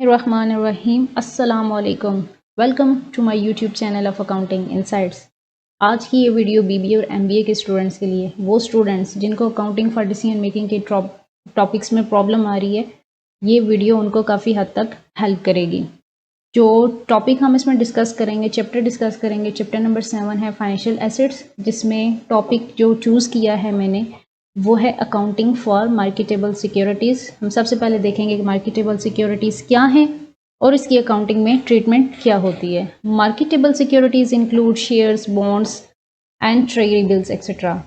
Rahim अस्सलामुअलैकुम। Welcome to my YouTube channel of accounting insights. आज की ये वीडियो बीबीए और एमबीए के स्टूडेंट्स के लिए, वो स्टूडेंट्स जिनको अकाउंटिंग फॉर डिसीजन मेकिंग के टॉपिक्स में प्रॉब्लम आ रही है, ये वीडियो उनको काफ़ी हद तक हेल्प करेगी। जो टॉपिक हम इसमें डिस्कस करेंगे, चैप्टर डिस्कस करेंगे, चैप्टर नंबर 7 है फाइनेंशियल एसेट्स, जिसमें टॉपिक जो चूज़ किया है मैंने वो है अकाउंटिंग फॉर मार्केटेबल सिक्योरिटीज़। हम सबसे पहले देखेंगे कि मार्केटेबल सिक्योरिटीज़ क्या हैं और इसकी अकाउंटिंग में ट्रीटमेंट क्या होती है। Marketable securities include shares, bonds and treasury bills etcetera.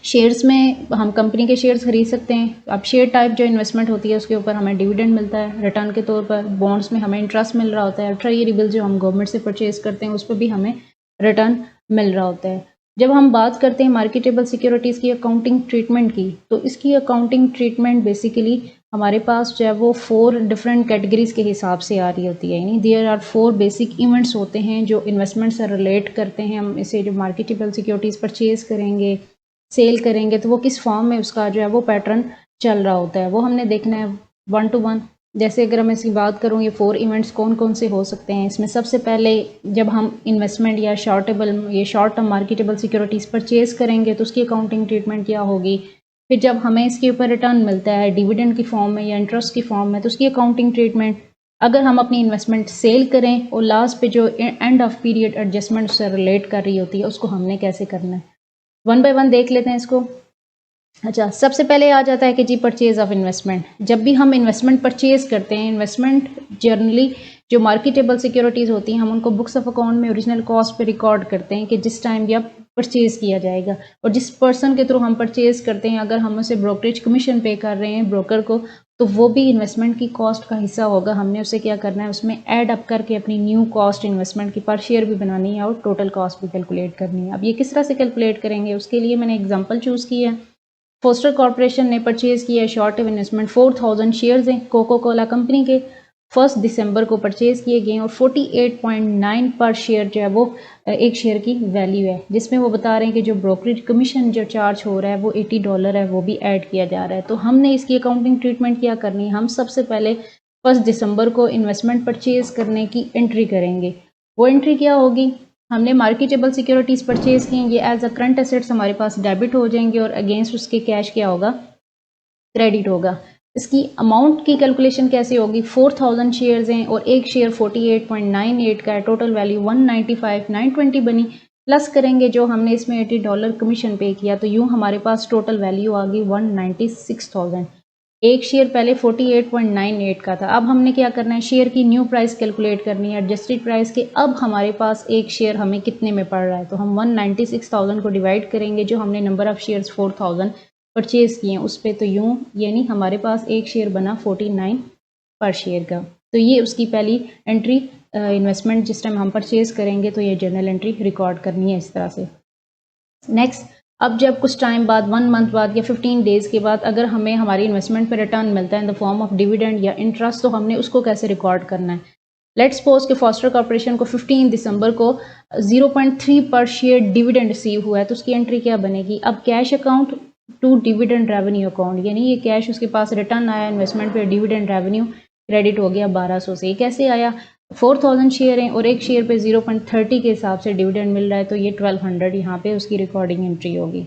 Shares में हम कंपनी के शेयर्स खरीद सकते हैं। अब शेयर टाइप जो इन्वेस्टमेंट होती है उसके ऊपर हमें डिविडेंड मिलता है रिटर्न के तौर पर। बॉन्ड्स में हमें इंटरेस्ट मिल रहा होता है। ट्रेजरी बिल्स जो हम गवर्नमेंट से परचेज करते हैं उस पर भी हमें रिटर्न मिल रहा होता है। जब हम बात करते हैं मार्केटेबल सिक्योरिटीज़ की अकाउंटिंग ट्रीटमेंट की, तो इसकी अकाउंटिंग ट्रीटमेंट बेसिकली हमारे पास जो है वो 4 डिफरेंट कैटेगरीज के हिसाब से आ रही होती है। यानी देयर आर 4 बेसिक इवेंट्स होते हैं जो इन्वेस्टमेंट से रिलेट करते हैं। हम इसे जो मार्केटेबल सिक्योरिटीज़ परचेज करेंगे, सेल करेंगे, तो वो किस फॉर्म में उसका जो है वो पैटर्न चल रहा होता है, वो हमने देखना है 1 to 1। जैसे अगर मैं इसकी बात करूँ, ये 4 इवेंट्स कौन कौन से हो सकते हैं। इसमें सबसे पहले जब हम इन्वेस्टमेंट या short term marketable securities purchase करेंगे तो उसकी अकाउंटिंग ट्रीटमेंट क्या होगी। फिर जब हमें इसके ऊपर रिटर्न मिलता है डिविडेंड की फॉर्म में या इंटरेस्ट की फॉर्म में, तो उसकी अकाउंटिंग ट्रीटमेंट। अगर हम अपनी इन्वेस्टमेंट सेल करें और लास्ट पे जो एंड ऑफ पीरियड एडजस्टमेंट से रिलेट कर रही होती है, उसको हमने कैसे करना है। 1 बाय 1 देख लेते हैं इसको। अच्छा, सबसे पहले आ जाता है कि जी परचेज ऑफ इन्वेस्टमेंट। जब भी हम इन्वेस्टमेंट परचेज करते हैं, इन्वेस्टमेंट जनरली जो मार्केटेबल सिक्योरिटीज़ होती हैं, हम उनको बुक्स ऑफ अकाउंट में ओरिजिनल कॉस्ट पे रिकॉर्ड करते हैं कि जिस टाइम या परचेज किया जाएगा। और जिस पर्सन के थ्रू हम परचेज करते हैं, अगर हम उसे ब्रोकरेज कमीशन पे कर रहे हैं ब्रोकर को, तो वो भी इन्वेस्टमेंट की कॉस्ट का हिस्सा होगा। हमने उसे क्या करना है, उसमें ऐड अप करके अपनी न्यू कॉस्ट इन्वेस्टमेंट की पर शेयर भी बनानी है और टोटल कॉस्ट भी कैलकुलेट करनी है। अब ये किस तरह से कैलकुलेट करेंगे, उसके लिए मैंने एग्जांपल चूज़ की है। फोस्टर कॉर्पोरेशन ने परचेज किया है शॉर्ट टर्म इन्वेस्टमेंट 4000 शेयर्स हैं कोको कोला कंपनी के। 1 दिसंबर को परचेज किए गए और 48.9 पर शेयर जो है वो एक शेयर की वैल्यू है, जिसमें वो बता रहे हैं कि जो ब्रोकरेज कमीशन जो चार्ज हो रहा है वो $80 है, वो भी ऐड किया जा रहा है। तो हमने इसकी अकाउंटिंग ट्रीटमेंट क्या करनी है, हम सबसे पहले 1 दिसंबर को इन्वेस्टमेंट परचेज करने की एंट्री करेंगे। वो एंट्री क्या होगी, हमने मार्केटेबल सिक्योरिटीज़ परचेज की, ये एज अ करंट एसेट्स हमारे पास डेबिट हो जाएंगे और अगेंस्ट उसके कैश क्या होगा, क्रेडिट होगा। इसकी अमाउंट की कैलकुलेशन कैसे होगी, 4000 शेयर्स हैं और एक शेयर 48.98 का है, टोटल वैल्यू 195,920 बनी। प्लस करेंगे जो हमने इसमें $80 कमीशन पे किया, तो यूँ हमारे पास टोटल वैल्यू आ गई 196,000। एक शेयर पहले 48.98 का था। अब हमने क्या करना है, शेयर की न्यू प्राइस कैलकुलेट करनी है एडजस्टेड प्राइस के। अब हमारे पास एक शेयर हमें कितने में पड़ रहा है, तो हम 196,000 को डिवाइड करेंगे जो हमने नंबर ऑफ शेयर्स 4000 परचेज किए हैं उस पर, तो यूँ यानी हमारे पास एक शेयर बना 49 पर शेयर का। तो ये उसकी पहली एंट्री इन्वेस्टमेंट जिस टाइम हम परचेज करेंगे, तो ये जर्नल एंट्री रिकॉर्ड करनी है इस तरह से। नेक्स्ट, अब जब कुछ टाइम बाद 1 मंथ बाद या 15 डेज़ के बाद अगर हमें हमारी इन्वेस्टमेंट पर रिटर्न मिलता है in the form of dividend या इंटरेस्ट, तो हमने उसको कैसे रिकॉर्ड करना है। लेट्स सपोज कि फॉस्टर कॉर्पोरेशन को 15 दिसंबर को 0.3 पर शेयर डिविडेंड रिसीव हुआ है, तो उसकी एंट्री क्या बनेगी। अब cash account to dividend revenue account, यानी ये कैश उसके पास रिटर्न आया इन्वेस्टमेंट पे, डिविडेंड रेवेन्यू क्रेडिट हो गया 1200 से। ये कैसे आया, 4000 शेयर हैं और एक शेयर पे 0.30 के हिसाब से डिविडेंड मिल रहा है, तो ये 1200 यहाँ पे उसकी रिकॉर्डिंग एंट्री होगी।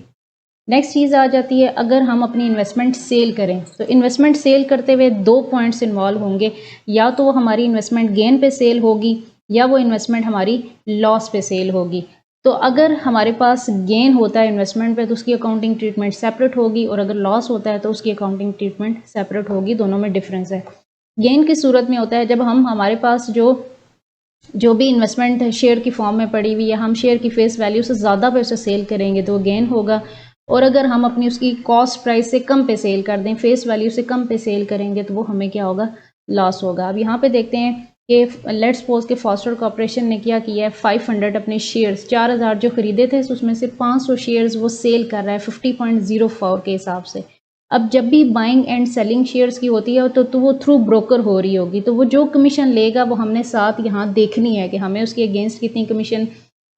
नेक्स्ट चीज़ आ जाती है, अगर हम अपनी इन्वेस्टमेंट सेल करें, तो इन्वेस्टमेंट सेल करते हुए 2 पॉइंट्स इन्वॉल्व होंगे। या तो वो हमारी इन्वेस्टमेंट गेन पे सेल होगी या वो इन्वेस्टमेंट हमारी लॉस पे सेल होगी। तो अगर हमारे पास गेन होता है इन्वेस्टमेंट पे, तो उसकी अकाउंटिंग ट्रीटमेंट सेपरेट होगी, और अगर लॉस होता है तो उसकी अकाउंटिंग ट्रीटमेंट सेपरेट होगी। दोनों में डिफरेंस है। गेन की सूरत में होता है जब हम हमारे पास जो भी इन्वेस्टमेंट शेयर की फॉर्म में पड़ी हुई है, हम शेयर की फेस वैल्यू से ज़्यादा पे उसे सेल करेंगे तो वो गेन होगा। और अगर हम अपनी उसकी कॉस्ट प्राइस से कम पे सेल कर दें, फेस वैल्यू से कम पे सेल करेंगे, तो वो हमें क्या होगा, लॉस होगा। अब यहाँ पे देखते हैं कि लेट्स सपोज के फॉस्टर कॉर्पोरेशन ने क्या किया है, 500 अपने शेयर्स 4000 जो खरीदे थे उसमें से 500 शेयर्स वो सेल कर रहा है 50.04 के हिसाब से। अब जब भी बाइंग एंड सेलिंग शेयर्स की होती है तो वो थ्रू ब्रोकर हो रही होगी, तो वो जो कमीशन लेगा वो हमने साथ यहाँ देखनी है कि हमें उसके अगेंस्ट कितनी कमीशन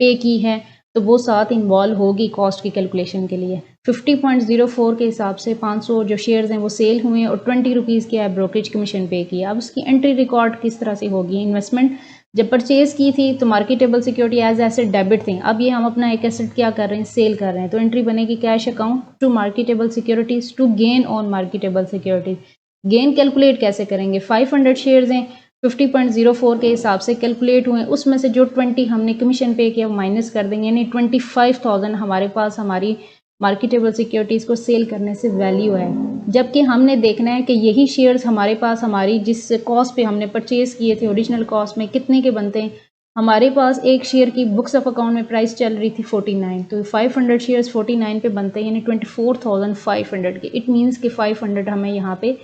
पे की है, तो वो साथ इन्वॉल्व होगी कॉस्ट की कैलकुलेशन के लिए। 50.04 के हिसाब से 500 जो शेयर्स हैं वो सेल हुए और 20 रुपीज़ की ब्रोकरेज कमीशन पे किया। अब उसकी एंट्री रिकॉर्ड किस तरह से होगी? इन्वेस्टमेंट जब परचेज की थी तो marketable security as asset debit थी। अब ये हम अपना एक एसेट क्या कर रहे हैं? सेल कर रहे हैं। तो एंट्री बनेगी cash account to marketable securities to gain on marketable securities. Gain calculate कैसे करेंगे? 500 शेयर्स हैं, 50.04 के हिसाब से कैलकुलेट हुए, उसमें से जो 20 हमने कमीशन पे किया वो माइनस कर देंगे, यानी 25,000 हमारे पास हमारी मार्केटेबल सिक्योरिटीज़ को सेल करने से वैल्यू है। जबकि हमने देखना है कि यही शेयर्स हमारे पास हमारी जिस कॉस्ट पे हमने परचेज़ किए थे ओरिजिनल कॉस्ट में कितने के बनते हैं। हमारे पास एक शेयर की बुक्स ऑफ अकाउंट में प्राइस चल रही थी 49, तो 500 शेयर्स 49 पे बनते हैं, यानी 24,500 के। इट मीन्स कि 500 हमें यहाँ पे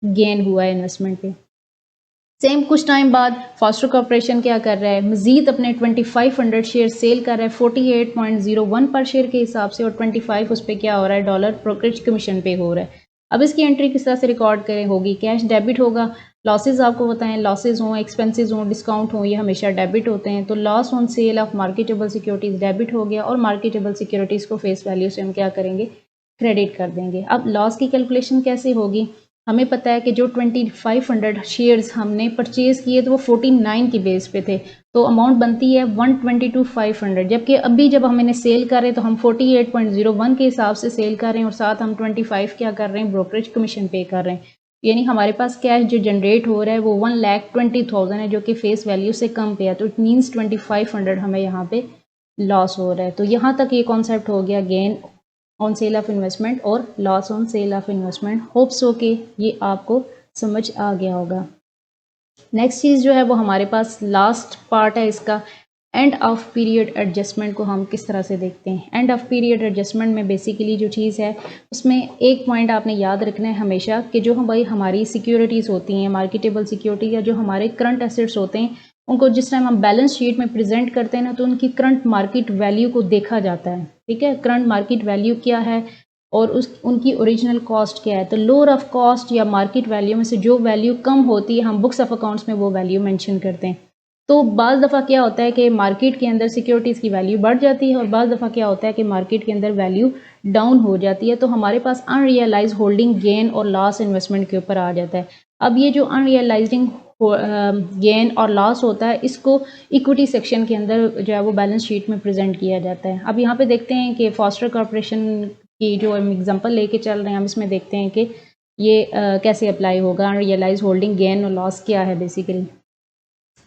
गेन हुआ है इन्वेस्टमेंट पे। सेम कुछ टाइम बाद फॉस्टर कॉर्पोरेशन क्या कर रहा है? मजीद अपने 2500 शेयर सेल कर रहा है 48.01 पर शेयर के हिसाब से, और 25 उस पर क्या हो रहा है? डॉलर ब्रोकरेज कमीशन पे हो रहा है। अब इसकी एंट्री किस तरह से रिकॉर्ड करें? होगी कैश डेबिट होगा। लॉसेज आपको बताएं, लॉसेज हों, एक्सपेंसेस हों, डिस्काउंट हों, ये हमेशा डेबिट होते हैं। तो loss on sale of marketable securities debit हो गया, और मार्केटेबल सिक्योरिटीज़ को फेस वैल्यू से हम क्या करेंगे? क्रेडिट कर देंगे। अब लॉस की कैलकुलेशन कैसे होगी? हमें पता है कि जो 2500 शेयर्स हमने परचेज़ किए तो वो 49 की बेस पे थे, तो अमाउंट बनती है 122,500। जबकि अभी जब हम इन्हें सेल कर रहे हैं तो हम 48.01 के हिसाब से सेल कर रहे हैं, और साथ हम 25 क्या कर रहे हैं? ब्रोकरेज कमीशन पे कर रहे हैं। यानी हमारे पास कैश जो जनरेट हो रहा है वो 1,20,000 है, जो कि फेस वैल्यू से कम पे है। तो इट मीन्स 2500 हमें यहाँ पे लॉस हो रहा है। तो यहाँ तक ये कॉन्सेप्ट हो गया gain on sale of investment और loss on sale of investment. Hope so कि ये आपको समझ आ गया होगा। नेक्स्ट चीज़ जो है वो हमारे पास लास्ट पार्ट है इसका, एंड ऑफ पीरियड एडजस्टमेंट को हम किस तरह से देखते हैं। एंड ऑफ पीरियड एडजस्टमेंट में बेसिकली जो चीज़ है उसमें एक पॉइंट आपने याद रखना है हमेशा कि जो हम भाई हमारी सिक्योरिटीज़ होती हैं, मार्केटेबल सिक्योरिटी या जो हमारे करंट एसेट्स होते हैं, उनको जिस टाइम हम बैलेंस शीट में प्रेजेंट करते हैं ना, तो उनकी करंट मार्केट वैल्यू को देखा जाता है। ठीक है, करंट मार्केट वैल्यू क्या है और उनकी ओरिजिनल कॉस्ट क्या है। तो लोअर ऑफ कॉस्ट या मार्केट वैल्यू में से जो वैल्यू कम होती है हम बुक्स ऑफ अकाउंट्स में वो वैल्यू मेंशन करते हैं। तो बाज़ दफ़ा क्या होता है कि मार्केट के अंदर सिक्योरिटीज़ की वैल्यू बढ़ जाती है, और बाज़ दफ़ा क्या होता है कि मार्केट के अंदर वैल्यू डाउन हो जाती है। तो हमारे पास अनरियलाइज होल्डिंग गेन और लॉस इन्वेस्टमेंट के ऊपर आ जाता है। अब ये जो अनरियलाइजिंग गेन और लॉस होता है इसको इक्विटी सेक्शन के अंदर जो है वो बैलेंस शीट में प्रेजेंट किया जाता है। अब यहाँ पे देखते हैं कि फॉस्टर कॉर्पोरेशन की जो हम एग्जांपल लेके चल रहे हैं, हम इसमें देखते हैं कि ये कैसे अप्लाई होगा। अनरियलाइज होल्डिंग गेन और लॉस क्या है? बेसिकली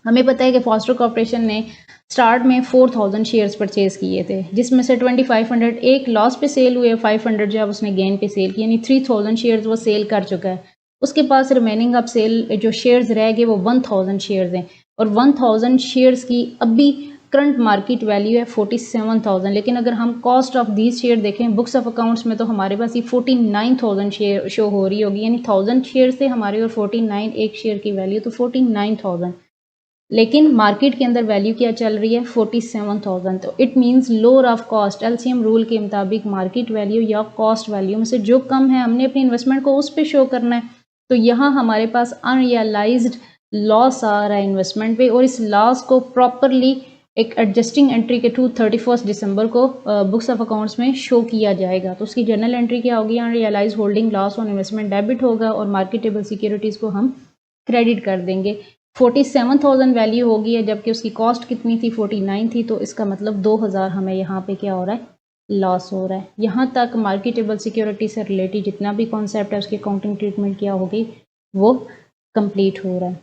हमें पता है कि फॉस्टर कॉर्पोरेशन ने स्टार्ट में 4000 शेयर्स परचेज किए थे, जिसमें से 2500 एक लॉस पे सेल हुए, 500 जो है उसने गेन पे सेल किया, यानी 3000 शेयर्स वो सेल कर चुका है। उसके पास रिमेनिंग अब सेल जो शेयर्स रह गए वो 1000 शेयर्स हैं, और 1000 शेयर्स की अभी करंट मार्केट वैल्यू है 47,000। लेकिन अगर हम कॉस्ट ऑफ दीज शेयर देखें बुक्स ऑफ अकाउंट्स में, तो हमारे पास ये 49,000 शेयर शो हो रही होगी, यानी 1000 शेयर से हमारे और 49 एक शेयर की वैल्यू, तो 49,000। लेकिन मार्केट के अंदर वैल्यू क्या चल रही है? 47,000। तो it means lower of cost, LCM rule के मुताबिक मार्केट वैल्यू या कॉस्ट वैल्यू में से जो कम है हमने अपनी इन्वेस्टमेंट को उस पर शो करना है। तो यहाँ हमारे पास अनरियलाइज्ड लॉस आ रहा है इन्वेस्टमेंट पे, और इस लॉस को प्रॉपरली एक एडजस्टिंग एंट्री के थ्रू 31 दिसंबर को बुक्स ऑफ अकाउंट्स में शो किया जाएगा। तो उसकी जर्नल एंट्री क्या होगी? Unrealize holding loss on investment debit होगा, और मार्केटेबल सिक्योरिटीज़ को हम क्रेडिट कर देंगे। 47,000 वैल्यू होगी है, जबकि उसकी कॉस्ट कितनी थी? 49 थी। तो इसका मतलब 2000 हमें यहाँ पे क्या हो रहा है? लॉस हो रहा है। यहाँ तक मार्केटेबल सिक्योरिटी से रिलेटेड जितना भी कॉन्सेप्ट है उसकी अकाउंटिंग ट्रीटमेंट क्या होगी वो कंप्लीट हो रहा है।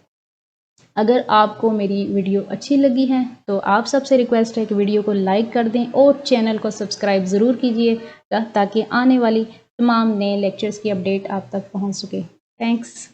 अगर आपको मेरी वीडियो अच्छी लगी है तो आप सबसे रिक्वेस्ट है कि वीडियो को लाइक कर दें और चैनल को सब्सक्राइब ज़रूर कीजिए, ताकि आने वाली तमाम नए लेक्चर्स की अपडेट आप तक पहुँच सके। थैंक्स।